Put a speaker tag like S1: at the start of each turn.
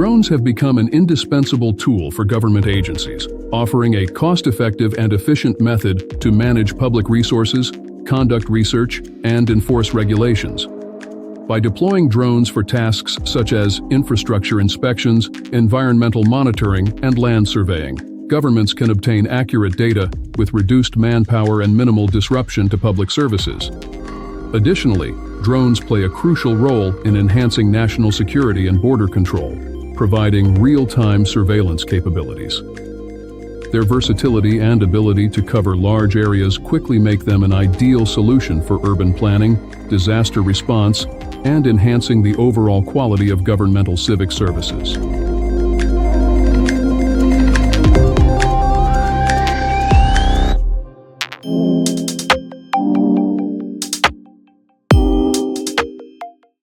S1: Drones have become an indispensable tool for government agencies, offering a cost-effective and efficient method to manage public resources, conduct research, and enforce regulations. By deploying drones for tasks such as infrastructure inspections, environmental monitoring, and land surveying, governments can obtain accurate data with reduced manpower and minimal disruption to public services. Additionally, drones play a crucial role in enhancing national security and border control, providing real-time surveillance capabilities. Their versatility and ability to cover large areas quickly make them an ideal solution for urban planning, disaster response, and enhancing the overall quality of governmental civic services.